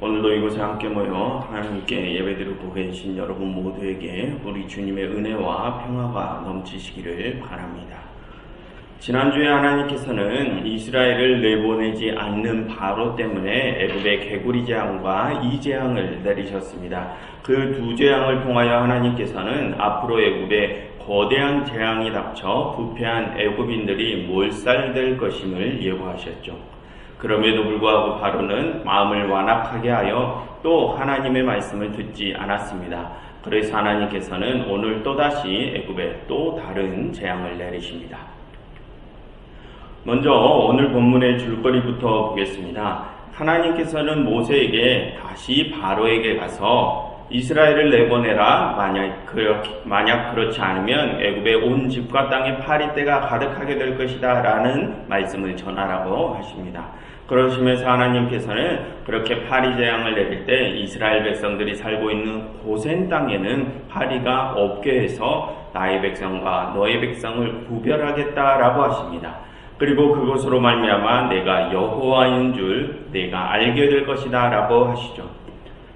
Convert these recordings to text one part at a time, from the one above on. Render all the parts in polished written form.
오늘도 이곳에 함께 모여 하나님께 예배드리고 계신 여러분 모두에게 우리 주님의 은혜와 평화가 넘치시기를 바랍니다. 지난주에 하나님께서는 이스라엘을 내보내지 않는 바로 때문에 애굽의 개구리 재앙과 이 재앙을 내리셨습니다. 그 두 재앙을 통하여 하나님께서는 앞으로 애굽에 거대한 재앙이 닥쳐 부패한 애굽인들이 몰살될 것임을 예고하셨죠. 그럼에도 불구하고 바로는 마음을 완악하게 하여 또 하나님의 말씀을 듣지 않았습니다. 그래서 하나님께서는 오늘 또다시 애굽에 또 다른 재앙을 내리십니다. 먼저 오늘 본문의 줄거리부터 보겠습니다. 하나님께서는 모세에게 다시 바로에게 가서 이스라엘을 내보내라. 만약 그렇지 않으면 애굽의 온 집과 땅에 파리떼가 가득하게 될 것이다 라는 말씀을 전하라고 하십니다. 그러시면서 하나님께서는 그렇게 파리 재앙을 내릴 때 이스라엘 백성들이 살고 있는 고센 땅에는 파리가 없게 해서 나의 백성과 너의 백성을 구별하겠다라고 하십니다. 그리고 그것으로 말미암아 내가 여호와인 줄 내가 알게 될 것이다 라고 하시죠.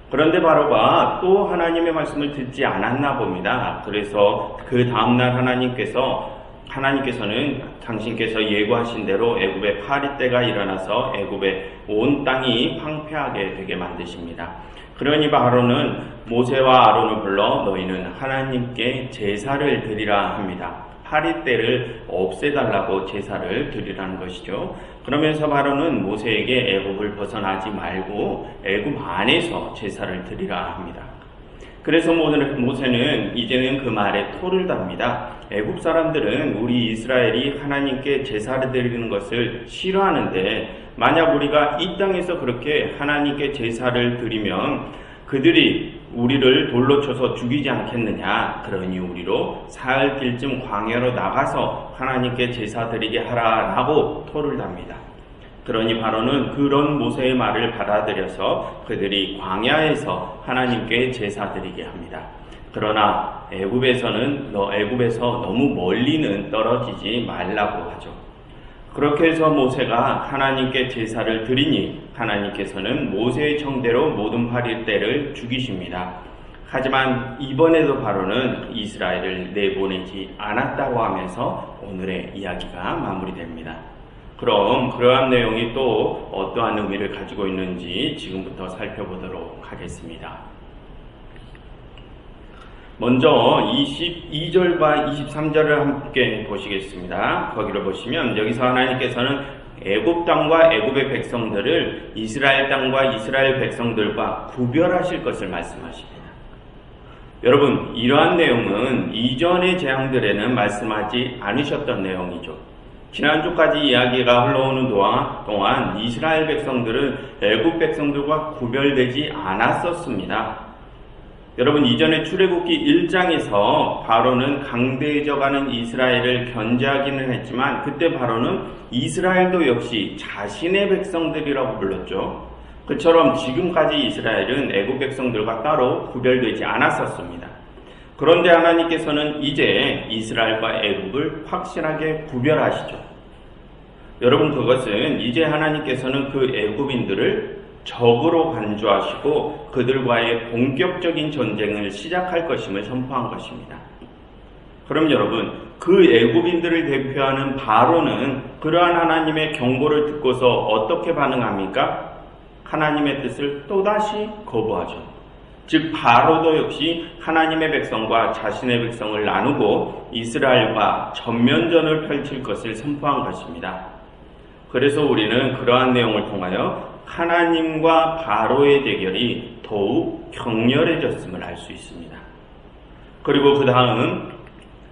그런데 바로가 또 하나님의 말씀을 듣지 않았나 봅니다. 그래서 그 다음날 하나님께서는 당신께서 예고하신 대로 애굽에 파리떼가 일어나서 애굽의 온 땅이 황폐하게 되게 만드십니다. 그러니 바로는 모세와 아론을 불러 너희는 하나님께 제사를 드리라 합니다. 파리떼를 없애달라고 제사를 드리라는 것이죠. 그러면서 바로는 모세에게 애굽을 벗어나지 말고 애굽 안에서 제사를 드리라 합니다. 그래서 모세는 이제는 그 말에 토를 답니다. 애굽 사람들은 우리 이스라엘이 하나님께 제사를 드리는 것을 싫어하는데 만약 우리가 이 땅에서 그렇게 하나님께 제사를 드리면 그들이 우리를 돌로 쳐서 죽이지 않겠느냐. 그러니 우리로 사흘 길쯤 광야로 나가서 하나님께 제사 드리게 하라라고 토를 답니다. 그러니 바로는 그런 모세의 말을 받아들여서 그들이 광야에서 하나님께 제사 드리게 합니다. 그러나 애굽에서 너무 멀리는 떨어지지 말라고 하죠. 그렇게 해서 모세가 하나님께 제사를 드리니 하나님께서는 모세의 청대로 모든 파리떼를 죽이십니다. 하지만 이번에도 바로는 이스라엘을 내보내지 않았다고 하면서 오늘의 이야기가 마무리됩니다. 그럼 그러한 내용이 또 어떠한 의미를 가지고 있는지 지금부터 살펴보도록 하겠습니다. 먼저 22절과 23절을 함께 보시겠습니다. 거기를 보시면 여기서 하나님께서는 애굽 땅과 애굽의 백성들을 이스라엘 땅과 이스라엘 백성들과 구별하실 것을 말씀하십니다. 여러분, 이러한 내용은 이전의 재앙들에는 말씀하지 않으셨던 내용이죠. 지난주까지 이야기가 흘러오는 동안 이스라엘 백성들은 애굽 백성들과 구별되지 않았었습니다. 여러분, 이전에 출애굽기 1장에서 바로는 강대해져가는 이스라엘을 견제하기는 했지만 그때 바로는 이스라엘도 역시 자신의 백성들이라고 불렀죠. 그처럼 지금까지 이스라엘은 애굽 백성들과 따로 구별되지 않았었습니다. 그런데 하나님께서는 이제 이스라엘과 애굽을 확실하게 구별하시죠. 여러분, 그것은 이제 하나님께서는 그 애굽인들을 적으로 간주하시고 그들과의 본격적인 전쟁을 시작할 것임을 선포한 것입니다. 그럼 여러분, 그 애굽인들을 대표하는 바로는 그러한 하나님의 경고를 듣고서 어떻게 반응합니까? 하나님의 뜻을 또다시 거부하죠. 즉 바로도 역시 하나님의 백성과 자신의 백성을 나누고 이스라엘과 전면전을 펼칠 것을 선포한 것입니다. 그래서 우리는 그러한 내용을 통하여 하나님과 바로의 대결이 더욱 격렬해졌음을 알 수 있습니다. 그리고 그 다음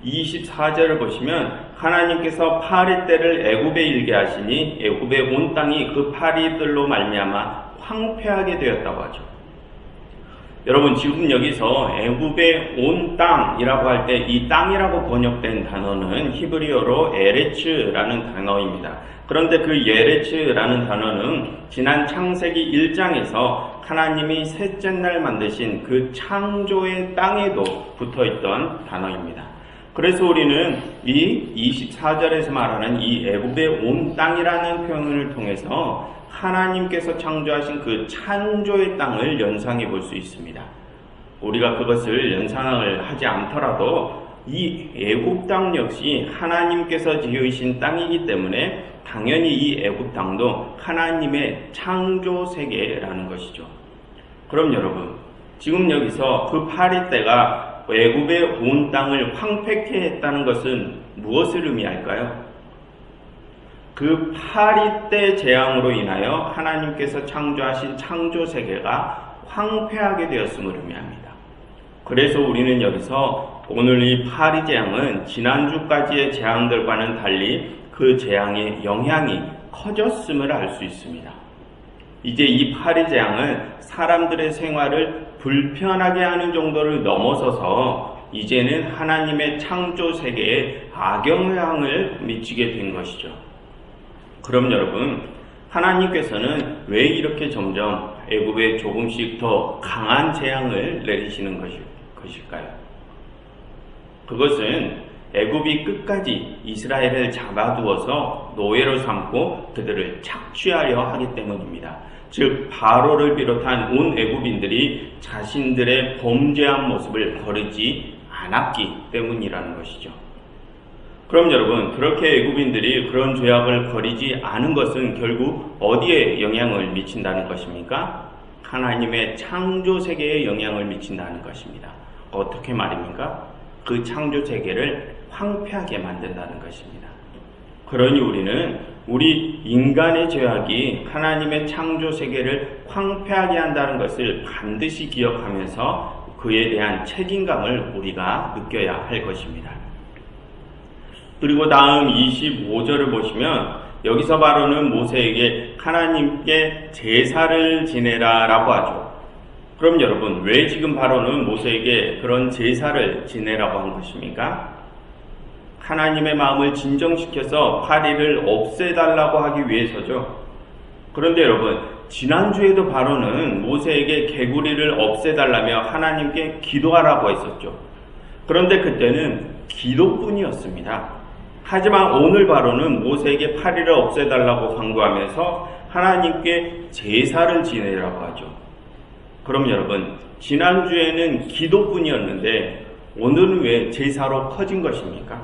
24절을 보시면 하나님께서 파리떼를 애굽에 일게 하시니 애굽의 온 땅이 그 파리들로 말미암아 황폐하게 되었다고 하죠. 여러분, 지금 여기서 애굽의 온 땅이라고 할 때 이 땅이라고 번역된 단어는 히브리어로 에레츠라는 단어입니다. 그런데 그 예레츠라는 단어는 지난 창세기 1장에서 하나님이 셋째 날 만드신 그 창조의 땅에도 붙어있던 단어입니다. 그래서 우리는 이 24절에서 말하는 이 애굽의 온 땅이라는 표현을 통해서 하나님께서 창조하신 그 창조의 땅을 연상해 볼 수 있습니다. 우리가 그것을 연상을 하지 않더라도 이 애굽 땅 역시 하나님께서 지으신 땅이기 때문에 당연히 이 애굽 땅도 하나님의 창조 세계라는 것이죠. 그럼 여러분, 지금 여기서 그 파리떼가 애굽의 온 땅을 황폐케 했다는 것은 무엇을 의미할까요? 그 파리떼 재앙으로 인하여 하나님께서 창조하신 창조 세계가 황폐하게 되었음을 의미합니다. 그래서 우리는 여기서 오늘 이 파리 재앙은 지난주까지의 재앙들과는 달리 그 재앙의 영향이 커졌음을 알 수 있습니다. 이제 이 파리 재앙은 사람들의 생활을 불편하게 하는 정도를 넘어서서 이제는 하나님의 창조 세계에 악영향을 미치게 된 것이죠. 그럼 여러분, 하나님께서는 왜 이렇게 점점 애굽에 조금씩 더 강한 재앙을 내리시는 것일까요? 그것은 애굽이 끝까지 이스라엘을 잡아두어서 노예로 삼고 그들을 착취하려 하기 때문입니다. 즉 바로를 비롯한 온 애굽인들이 자신들의 범죄한 모습을 버리지 않았기 때문이라는 것이죠. 그럼 여러분, 그렇게 애굽인들이 그런 죄악을 버리지 않은 것은 결국 어디에 영향을 미친다는 것입니까? 하나님의 창조 세계에 영향을 미친다는 것입니다. 어떻게 말입니까? 그 창조 세계를 황폐하게 만든다는 것입니다. 그러니 우리는 우리 인간의 죄악이 하나님의 창조 세계를 황폐하게 한다는 것을 반드시 기억하면서 그에 대한 책임감을 우리가 느껴야 할 것입니다. 그리고 다음 25절을 보시면 여기서 바로는 모세에게 하나님께 제사를 지내라 라고 하죠. 그럼 여러분, 왜 지금 바로는 모세에게 그런 제사를 지내라고 한 것입니까? 하나님의 마음을 진정시켜서 파리를 없애달라고 하기 위해서죠. 그런데 여러분, 지난주에도 바로는 모세에게 개구리를 없애달라며 하나님께 기도하라고 했었죠. 그런데 그때는 기도뿐이었습니다. 하지만 오늘 바로는 모세에게 파리를 없애달라고 강구하면서 하나님께 제사를 지내라고 하죠. 그럼 여러분, 지난주에는 기도뿐이었는데 오늘은 왜 제사로 커진 것입니까?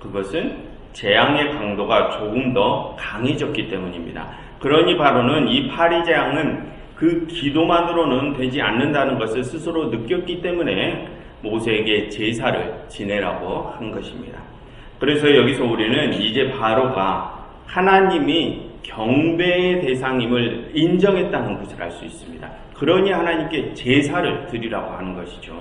그것은 재앙의 강도가 조금 더 강해졌기 때문입니다. 그러니 바로는 이 파리 재앙은 그 기도만으로는 되지 않는다는 것을 스스로 느꼈기 때문에 모세에게 제사를 지내라고 한 것입니다. 그래서 여기서 우리는 이제 바로가 하나님이 경배의 대상임을 인정했다는 것을 알 수 있습니다. 그러니 하나님께 제사를 드리라고 하는 것이죠.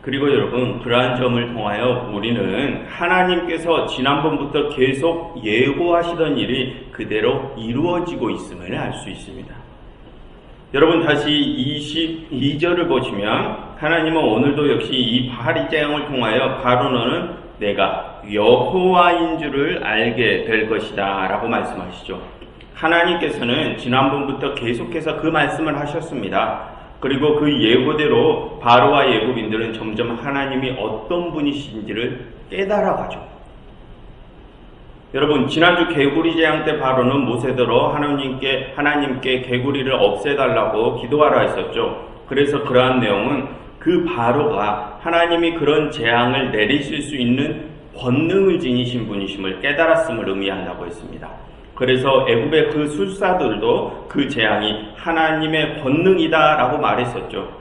그리고 여러분, 그러한 점을 통하여 우리는 하나님께서 지난번부터 계속 예고하시던 일이 그대로 이루어지고 있음을 알 수 있습니다. 여러분, 다시 22절을 보시면 하나님은 오늘도 역시 이 파리 재앙을 통하여 바로는 내가 여호와인 줄을 알게 될 것이다 라고 말씀하시죠. 하나님께서는 지난번부터 계속해서 그 말씀을 하셨습니다. 그리고 그 예고대로 바로와 애굽인들은 점점 하나님이 어떤 분이신지를 깨달아가죠. 여러분, 지난주 개구리 재앙 때 바로는 모세대로 하나님께 개구리를 없애달라고 기도하라 했었죠. 그래서 그러한 내용은 그 바로가 하나님이 그런 재앙을 내리실 수 있는 권능을 지니신 분이심을 깨달았음을 의미한다고 했습니다. 그래서 애굽의 그 술사들도 그 재앙이 하나님의 권능이다 라고 말했었죠.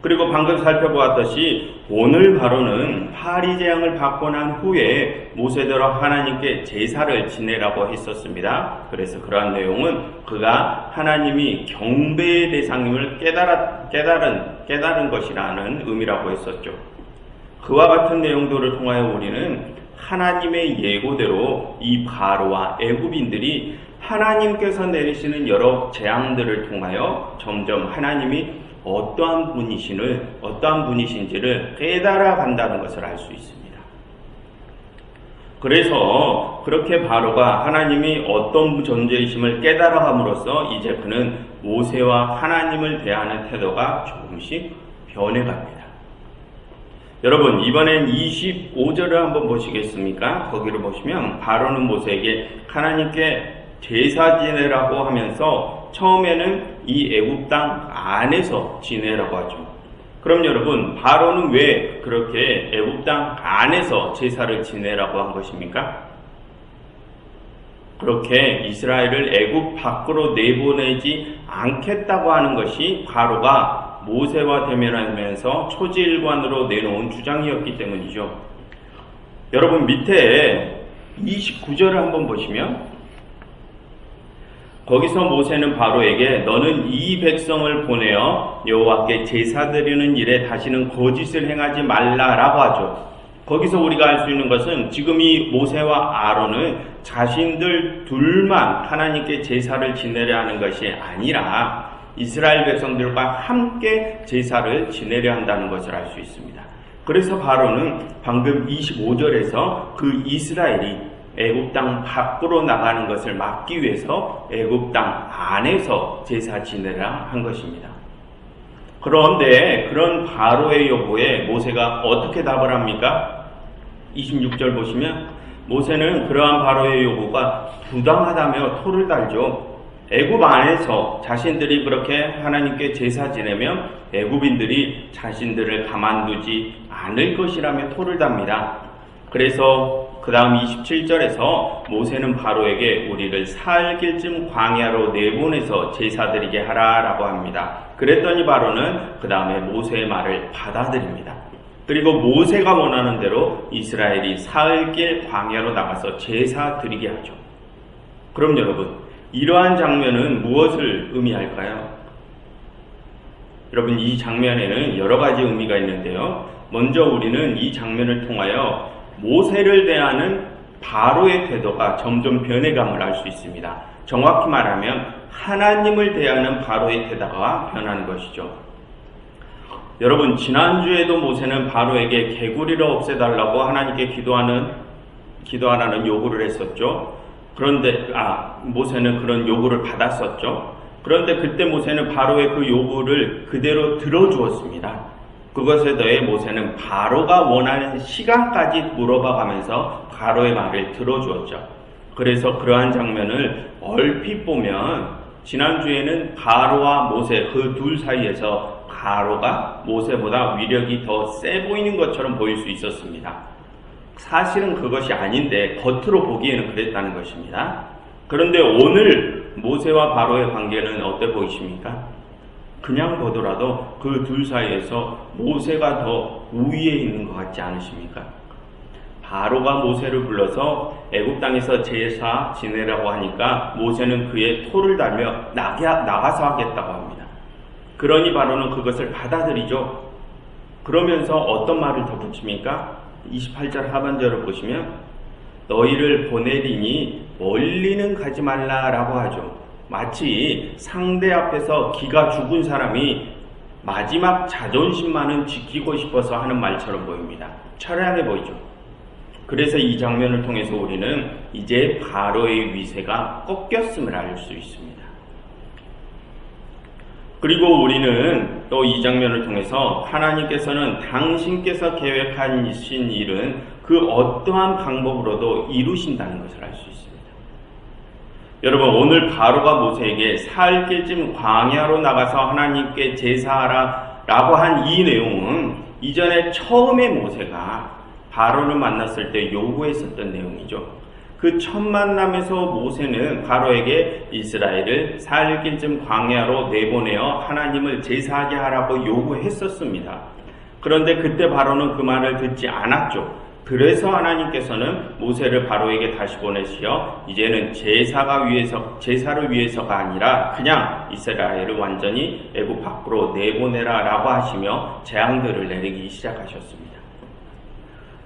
그리고 방금 살펴보았듯이 오늘 바로는 파리 재앙을 받고 난 후에 모세대로 하나님께 제사를 지내라고 했었습니다. 그래서 그러한 내용은 그가 하나님이 경배의 대상임을 깨달은 것이라는 의미라고 했었죠. 그와 같은 내용들을 통하여 우리는 하나님의 예고대로 이 바로와 애굽인들이 하나님께서 내리시는 여러 재앙들을 통하여 점점 하나님이 어떠한 분이신지를 깨달아 간다는 것을 알 수 있습니다. 그래서 그렇게 바로가 하나님이 어떤 존재이심을 깨달아 함으로써 이제 그는 모세와 하나님을 대하는 태도가 조금씩 변해갑니다. 여러분, 이번엔 25절을 한번 보시겠습니까? 거기를 보시면 바로는 모세에게 하나님께 제사 지내라고 하면서 처음에는 이 애굽 땅 안에서 지내라고 하죠. 그럼 여러분, 바로는 왜 그렇게 애굽 땅 안에서 제사를 지내라고 한 것입니까? 그렇게 이스라엘을 애굽 밖으로 내보내지 않겠다고 하는 것이 바로가 모세와 대면하면서 초지일관으로 내놓은 주장이었기 때문이죠. 여러분, 밑에 29절을 한번 보시면 거기서 모세는 바로에게 너는 이 백성을 보내어 여호와께 제사 드리는 일에 다시는 거짓을 행하지 말라라고 하죠. 거기서 우리가 알 수 있는 것은 지금 이 모세와 아론은 자신들 둘만 하나님께 제사를 지내려 하는 것이 아니라 이스라엘 백성들과 함께 제사를 지내려 한다는 것을 알 수 있습니다. 그래서 바로는 방금 25절에서 그 이스라엘이 애굽 땅 밖으로 나가는 것을 막기 위해서 애굽 땅 안에서 제사 지내라 한 것입니다. 그런데 그런 바로의 요구에 모세가 어떻게 답을 합니까? 26절 보시면 모세는 그러한 바로의 요구가 부당하다며 토를 달죠. 애굽 안에서 자신들이 그렇게 하나님께 제사 지내면 애굽인들이 자신들을 가만두지 않을 것이라며 토를 답니다. 그래서 그 다음 27절에서 모세는 바로에게 우리를 사흘길쯤 광야로 내보내서 제사 드리게 하라라고 합니다. 그랬더니 바로는 그 다음에 모세의 말을 받아들입니다. 그리고 모세가 원하는 대로 이스라엘이 사흘길 광야로 나가서 제사 드리게 하죠. 그럼 여러분, 이러한 장면은 무엇을 의미할까요? 여러분, 이 장면에는 여러 가지 의미가 있는데요. 먼저 우리는 이 장면을 통하여 모세를 대하는 바로의 태도가 점점 변해감을 알 수 있습니다. 정확히 말하면 하나님을 대하는 바로의 태도가 변하는 것이죠. 여러분, 지난주에도 모세는 바로에게 개구리를 없애달라고 하나님께 기도하라는 요구를 했었죠. 그런데 모세는 그런 요구를 받았었죠. 그런데 그때 모세는 바로의 그 요구를 그대로 들어주었습니다. 그것에 더해 모세는 바로가 원하는 시간까지 물어봐가면서 바로의 말을 들어주었죠. 그래서 그러한 장면을 얼핏 보면 지난주에는 바로와 모세 그 둘 사이에서 바로가 모세보다 위력이 더 세 보이는 것처럼 보일 수 있었습니다. 사실은 그것이 아닌데 겉으로 보기에는 그랬다는 것입니다. 그런데 오늘 모세와 바로의 관계는 어때 보이십니까? 그냥 보더라도 그 둘 사이에서 모세가 더 우위에 있는 것 같지 않으십니까? 바로가 모세를 불러서 애굽 땅에서 제사 지내라고 하니까 모세는 그의 토를 달며 나가서 하겠다고 합니다. 그러니 바로는 그것을 받아들이죠. 그러면서 어떤 말을 덧붙입니까? 28절 하반절을 보시면 너희를 보내리니 멀리는 가지 말라라고 하죠. 마치 상대 앞에서 기가 죽은 사람이 마지막 자존심만은 지키고 싶어서 하는 말처럼 보입니다. 처량해 보이죠. 그래서 이 장면을 통해서 우리는 이제 바로의 위세가 꺾였음을 알 수 있습니다. 그리고 우리는 또 이 장면을 통해서 하나님께서는 당신께서 계획하신 일은 그 어떠한 방법으로도 이루신다는 것을 알 수 있습니다. 여러분, 오늘 바로가 모세에게 사흘길쯤 광야로 나가서 하나님께 제사하라 라고 한 이 내용은 이전에 처음에 모세가 바로를 만났을 때 요구했었던 내용이죠. 그 첫 만남에서 모세는 바로에게 이스라엘을 사흘길쯤 광야로 내보내어 하나님을 제사하게 하라고 요구했었습니다. 그런데 그때 바로는 그 말을 듣지 않았죠. 그래서 하나님께서는 모세를 바로에게 다시 보내시어 이제는 제사를 위해서가 아니라 그냥 이스라엘을 완전히 애굽 밖으로 내보내라 라고 하시며 재앙들을 내리기 시작하셨습니다.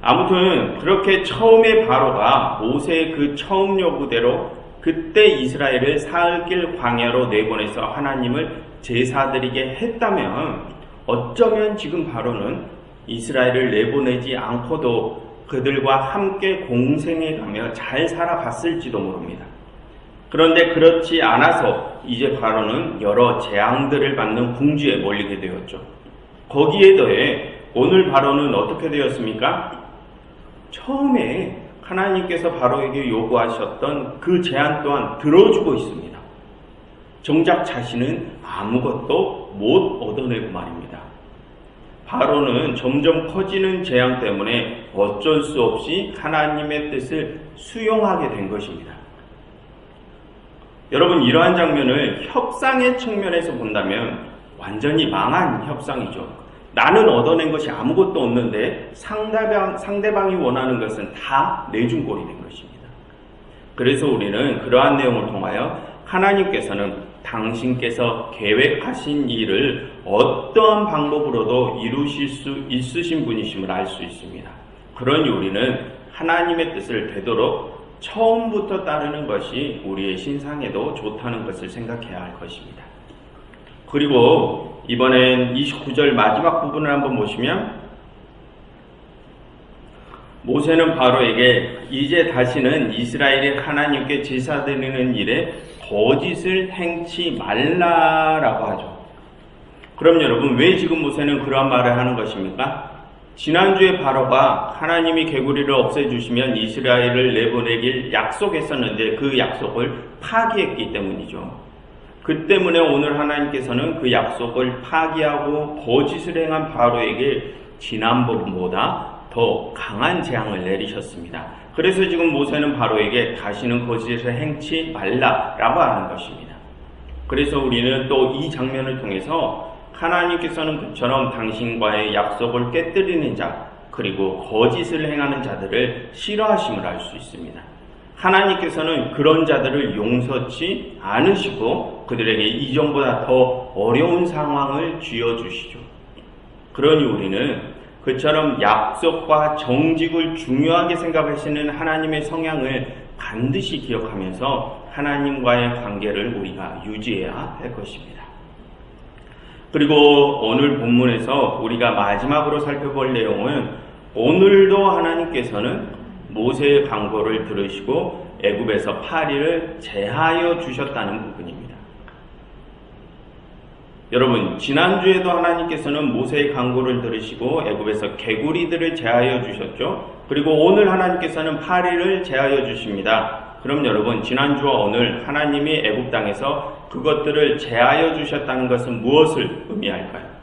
아무튼 그렇게 처음에 바로가 모세의 그 처음 요구대로 그때 이스라엘을 사흘길 광야로 내보내서 하나님을 제사드리게 했다면 어쩌면 지금 바로는 이스라엘을 내보내지 않고도 그들과 함께 공생해가며 잘 살아갔을지도 모릅니다. 그런데 그렇지 않아서 이제 바로는 여러 재앙들을 받는 궁지에 몰리게 되었죠. 거기에 더해 오늘 바로는 어떻게 되었습니까? 처음에 하나님께서 바로에게 요구하셨던 그 제안 또한 들어주고 있습니다. 정작 자신은 아무것도 못 얻어내고 말입니다. 바로는 점점 커지는 재앙 때문에 어쩔 수 없이 하나님의 뜻을 수용하게 된 것입니다. 여러분, 이러한 장면을 협상의 측면에서 본다면 완전히 망한 협상이죠. 나는 얻어낸 것이 아무것도 없는데 상대방이 원하는 것은 다 내준 꼴이 된 것입니다. 그래서 우리는 그러한 내용을 통하여 하나님께서는 당신께서 계획하신 일을 어떠한 방법으로도 이루실 수 있으신 분이심을 알 수 있습니다. 그러니 우리는 하나님의 뜻을 되도록 처음부터 따르는 것이 우리의 신상에도 좋다는 것을 생각해야 할 것입니다. 그리고 이번엔 29절 마지막 부분을 한번 보시면, 모세는 바로에게 이제 다시는 이스라엘이 하나님께 제사 드리는 일에 거짓을 행치 말라라고 하죠. 그럼 여러분, 왜 지금 모세는 그러한 말을 하는 것입니까? 지난주에 바로가 하나님이 개구리를 없애주시면 이스라엘을 내보내길 약속했었는데 그 약속을 파기했기 때문이죠. 그 때문에 오늘 하나님께서는 그 약속을 파기하고 거짓을 행한 바로에게 지난번보다 더 강한 재앙을 내리셨습니다. 그래서 지금 모세는 바로에게 다시는 거짓을 행치 말라라고 하는 것입니다. 그래서 우리는 또 이 장면을 통해서 하나님께서는 그처럼 당신과의 약속을 깨뜨리는 자, 그리고 거짓을 행하는 자들을 싫어하심을 알 수 있습니다. 하나님께서는 그런 자들을 용서치 않으시고 그들에게 이전보다 더 어려운 상황을 쥐어주시죠. 그러니 우리는 그처럼 약속과 정직을 중요하게 생각하시는 하나님의 성향을 반드시 기억하면서 하나님과의 관계를 우리가 유지해야 할 것입니다. 그리고 오늘 본문에서 우리가 마지막으로 살펴볼 내용은, 오늘도 하나님께서는 모세의 간구를 들으시고 애굽에서 파리를 제하여 주셨다는 부분입니다. 여러분, 지난주에도 하나님께서는 모세의 간구를 들으시고 애굽에서 개구리들을 제하여 주셨죠. 그리고 오늘 하나님께서는 파리를 제하여 주십니다. 그럼 여러분, 지난주와 오늘 하나님이 애굽 땅에서 그것들을 제하여 주셨다는 것은 무엇을 의미할까요?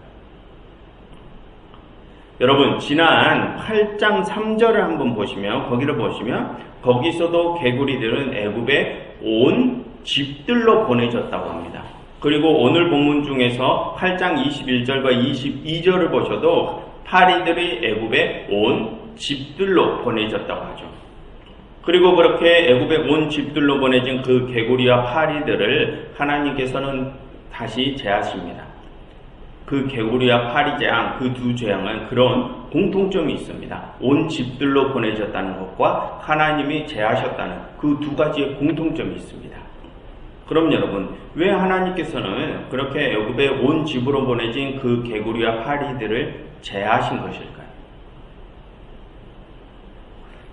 여러분, 지난 8장 3절을 한번 보시면, 거기를 보시면 거기서도 개구리들은 애굽에 온 집들로 보내졌다고 합니다. 그리고 오늘 본문 중에서 8장 21절과 22절을 보셔도 파리들이 애굽에 온 집들로 보내졌다고 하죠. 그리고 그렇게 애굽에 온 집들로 보내진 그 개구리와 파리들을 하나님께서는 다시 제하십니다. 그 개구리와 파리 재앙, 그 두 재앙은 그런 공통점이 있습니다. 온 집들로 보내졌다는 것과 하나님이 제하셨다는 그 두 가지의 공통점이 있습니다. 그럼 여러분, 왜 하나님께서는 그렇게 애굽에 온 집으로 보내진 그 개구리와 파리들을 제하신 것일까요?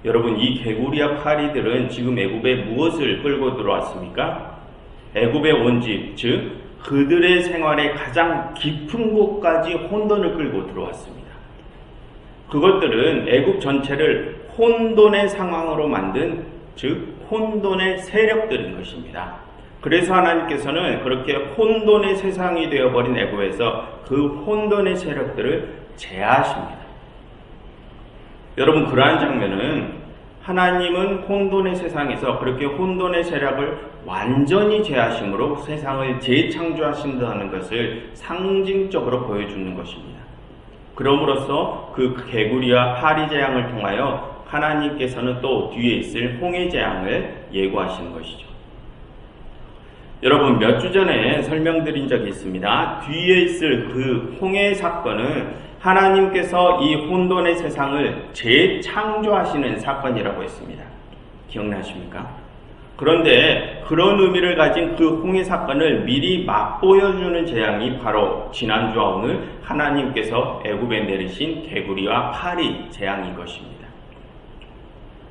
여러분, 이 개구리와 파리들은 지금 애굽에 무엇을 끌고 들어왔습니까? 애굽에 온 집, 즉 그들의 생활의 가장 깊은 곳까지 혼돈을 끌고 들어왔습니다. 그것들은 애굽 전체를 혼돈의 상황으로 만든, 즉 혼돈의 세력들인 것입니다. 그래서 하나님께서는 그렇게 혼돈의 세상이 되어버린 애굽에서 그 혼돈의 세력들을 제하십니다. 여러분, 그러한 장면은 하나님은 혼돈의 세상에서 그렇게 혼돈의 세력을 완전히 제하심으로 세상을 재창조하신다는 것을 상징적으로 보여주는 것입니다. 그럼으로써 그 개구리와 파리 재앙을 통하여 하나님께서는 또 뒤에 있을 홍해 재앙을 예고하시는 것이죠. 여러분, 몇 주 전에 설명드린 적이 있습니다. 뒤에 있을 그 홍해 사건은 하나님께서 이 혼돈의 세상을 재창조하시는 사건이라고 했습니다. 기억나십니까? 그런데 그런 의미를 가진 그 홍해 사건을 미리 맛보여주는 재앙이 바로 지난주와 오늘 하나님께서 애굽에 내리신 개구리와 파리 재앙인 것입니다.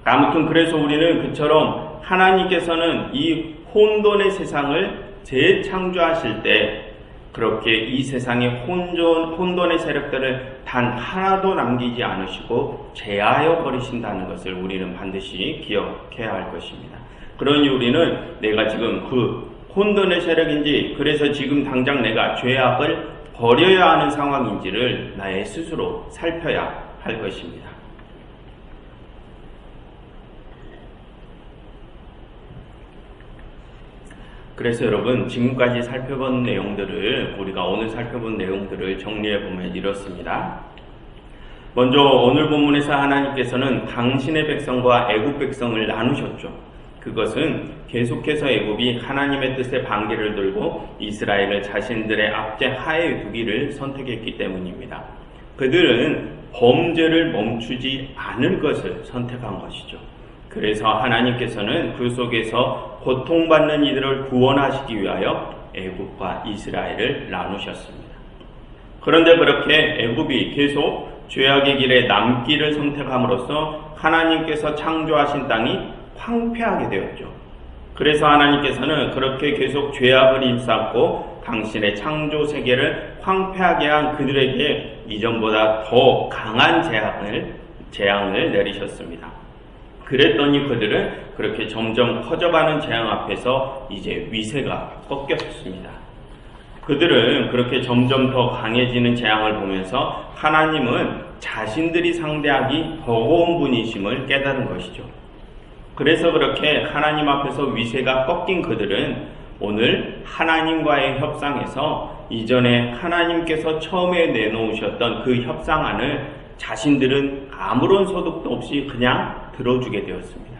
아무튼 그래서 우리는 그처럼 하나님께서는 이 혼돈의 세상을 재창조하실 때 그렇게 이 세상의 혼돈의 세력들을 단 하나도 남기지 않으시고 제하여 버리신다는 것을 우리는 반드시 기억해야 할 것입니다. 그러니 우리는 내가 지금 그 혼돈의 세력인지, 그래서 지금 당장 내가 죄악을 버려야 하는 상황인지를 나의 스스로 살펴야 할 것입니다. 그래서 여러분, 지금까지 살펴본 내용들을, 우리가 오늘 살펴본 내용들을 정리해보면 이렇습니다. 먼저 오늘 본문에서 하나님께서는 당신의 백성과 애굽 백성을 나누셨죠. 그것은 계속해서 애굽이 하나님의 뜻의 반기를 들고 이스라엘을 자신들의 압제 하에 두기를 선택했기 때문입니다. 그들은 범죄를 멈추지 않을 것을 선택한 것이죠. 그래서 하나님께서는 그 속에서 고통받는 이들을 구원하시기 위하여 애굽과 이스라엘을 나누셨습니다. 그런데 그렇게 애굽이 계속 죄악의 길에 남기를 선택함으로써 하나님께서 창조하신 땅이 황폐하게 되었죠. 그래서 하나님께서는 그렇게 계속 죄악을 일삼고 당신의 창조 세계를 황폐하게 한 그들에게 이전보다 더 강한 재앙을 내리셨습니다. 그랬더니 그들은 그렇게 점점 커져가는 재앙 앞에서 이제 위세가 꺾였습니다. 그들은 그렇게 점점 더 강해지는 재앙을 보면서 하나님은 자신들이 상대하기 버거운 분이심을 깨달은 것이죠. 그래서 그렇게 하나님 앞에서 위세가 꺾인 그들은 오늘 하나님과의 협상에서 이전에 하나님께서 처음에 내놓으셨던 그 협상안을 자신들은 아무런 소득도 없이 그냥 들어주게 되었습니다.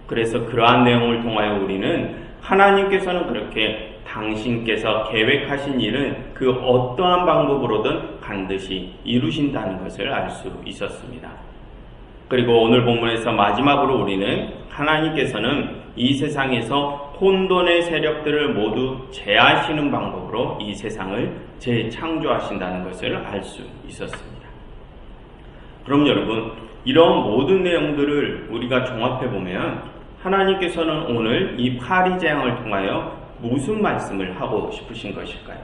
그래서 그러한 내용을 통하여 우리는 하나님께서는 그렇게 당신께서 계획하신 일은 그 어떠한 방법으로든 반드시 이루신다는 것을 알 수 있었습니다. 그리고 오늘 본문에서 마지막으로 우리는 하나님께서는 이 세상에서 혼돈의 세력들을 모두 제하시는 방법으로 이 세상을 재창조하신다는 것을 알 수 있었습니다. 그럼 여러분, 이런 모든 내용들을 우리가 종합해보면 하나님께서는 오늘 이 파리 재앙을 통하여 무슨 말씀을 하고 싶으신 것일까요?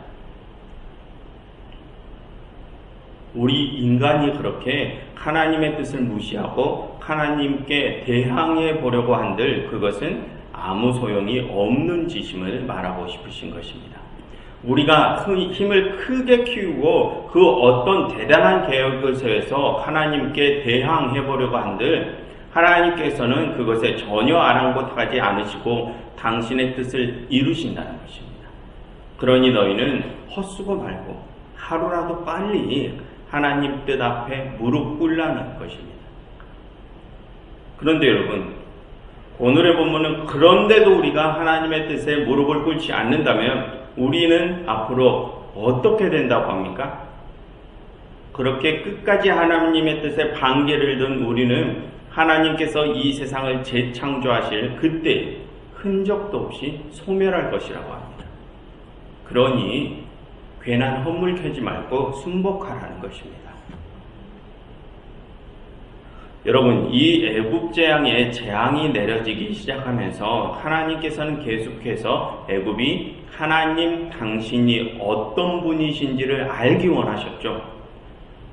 우리 인간이 그렇게 하나님의 뜻을 무시하고 하나님께 대항해 보려고 한들 그것은 아무 소용이 없는 짓임을 말하고 싶으신 것입니다. 우리가 힘을 크게 키우고 그 어떤 대단한 계획을 세워서 하나님께 대항해 보려고 한들 하나님께서는 그것에 전혀 아랑곳하지 않으시고 당신의 뜻을 이루신다는 것입니다. 그러니 너희는 헛수고 말고 하루라도 빨리 하나님 뜻 앞에 무릎 꿇라는 것입니다. 그런데 여러분, 오늘의 본문은 그런데도 우리가 하나님의 뜻에 무릎을 꿇지 않는다면 우리는 앞으로 어떻게 된다고 합니까? 그렇게 끝까지 하나님의 뜻에 반기를 든 우리는 하나님께서 이 세상을 재창조하실 그때 흔적도 없이 소멸할 것이라고 합니다. 그러니 괜한 헛물 캐지 말고 순복하라는 것입니다. 여러분, 이 애굽 재앙에 재앙이 내려지기 시작하면서 하나님께서는 계속해서 애굽이 하나님 당신이 어떤 분이신지를 알기 원하셨죠.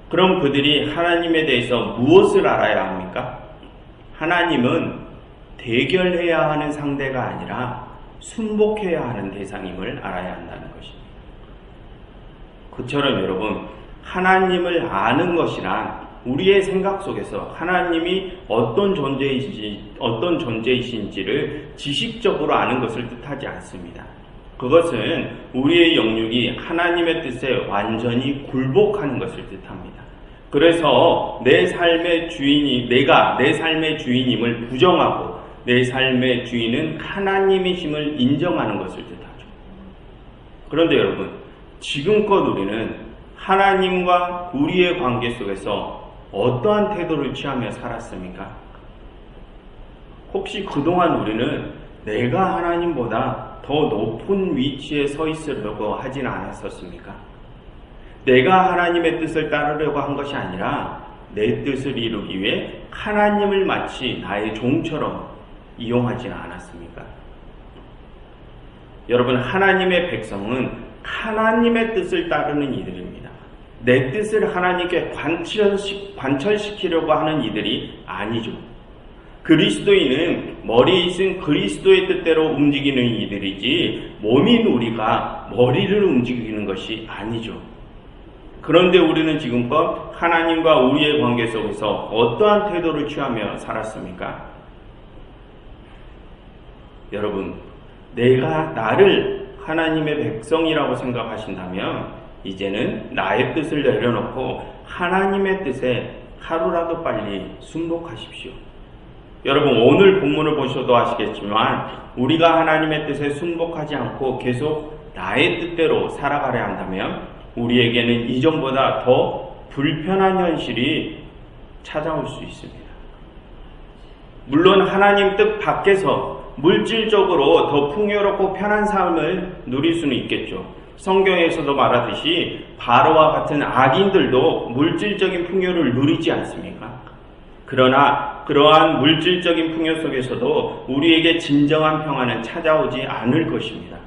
그럼 그들이 하나님에 대해서 무엇을 알아야 합니까? 하나님은 대결해야 하는 상대가 아니라 순복해야 하는 대상임을 알아야 한다는 것입니다. 그처럼 여러분, 하나님을 아는 것이란 우리의 생각 속에서 하나님이 어떤 존재이신지를 지식적으로 아는 것을 뜻하지 않습니다. 그것은 우리의 영역이 하나님의 뜻에 완전히 굴복하는 것을 뜻합니다. 그래서 내 삶의 주인이, 내가 내 삶의 주인임을 부정하고 내 삶의 주인은 하나님이심을 인정하는 것을 뜻하죠. 그런데 여러분, 지금껏 우리는 하나님과 우리의 관계 속에서 어떠한 태도를 취하며 살았습니까? 혹시 그동안 우리는 내가 하나님보다 더 높은 위치에 서 있으려고 하진 않았었습니까? 내가 하나님의 뜻을 따르려고 한 것이 아니라 내 뜻을 이루기 위해 하나님을 마치 나의 종처럼 이용하지는 않았습니까? 여러분, 하나님의 백성은 하나님의 뜻을 따르는 이들입니다. 내 뜻을 하나님께 관철시키려고 하는 이들이 아니죠. 그리스도인은 머리에 있은 그리스도의 뜻대로 움직이는 이들이지 몸인 우리가 머리를 움직이는 것이 아니죠. 그런데 우리는 지금껏 하나님과 우리의 관계 속에서 어떠한 태도를 취하며 살았습니까? 여러분, 내가 나를 하나님의 백성이라고 생각하신다면 이제는 나의 뜻을 내려놓고 하나님의 뜻에 하루라도 빨리 순복하십시오. 여러분, 오늘 본문을 보셔도 아시겠지만 우리가 하나님의 뜻에 순복하지 않고 계속 나의 뜻대로 살아가려 한다면 우리에게는 이전보다 더 불편한 현실이 찾아올 수 있습니다. 물론 하나님 뜻 밖에서 물질적으로 더 풍요롭고 편한 삶을 누릴 수는 있겠죠. 성경에서도 말하듯이 바로와 같은 악인들도 물질적인 풍요를 누리지 않습니까? 그러나 그러한 물질적인 풍요 속에서도 우리에게 진정한 평안은 찾아오지 않을 것입니다.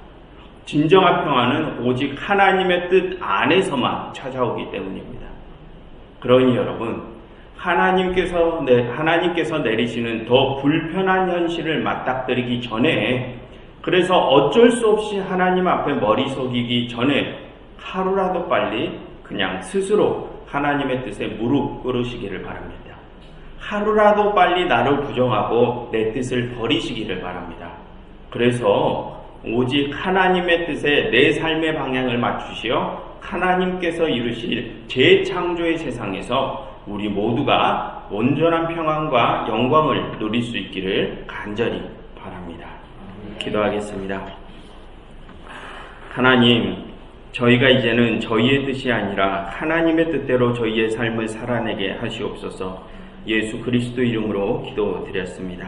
진정한 평안은 오직 하나님의 뜻 안에서만 찾아오기 때문입니다. 그러니 여러분, 하나님께서 내리시는 더 불편한 현실을 맞닥뜨리기 전에, 그래서 어쩔 수 없이 하나님 앞에 머리 속이기 전에 하루라도 빨리 그냥 스스로 하나님의 뜻에 무릎 꿇으시기를 바랍니다. 하루라도 빨리 나를 부정하고 내 뜻을 버리시기를 바랍니다. 그래서 오직 하나님의 뜻에 내 삶의 방향을 맞추시어 하나님께서 이루실 재창조의 세상에서 우리 모두가 온전한 평안과 영광을 누릴 수 있기를 간절히 바랍니다. 기도하겠습니다. 하나님, 저희가 이제는 저희의 뜻이 아니라 하나님의 뜻대로 저희의 삶을 살아내게 하시옵소서. 예수 그리스도 이름으로 기도드렸습니다.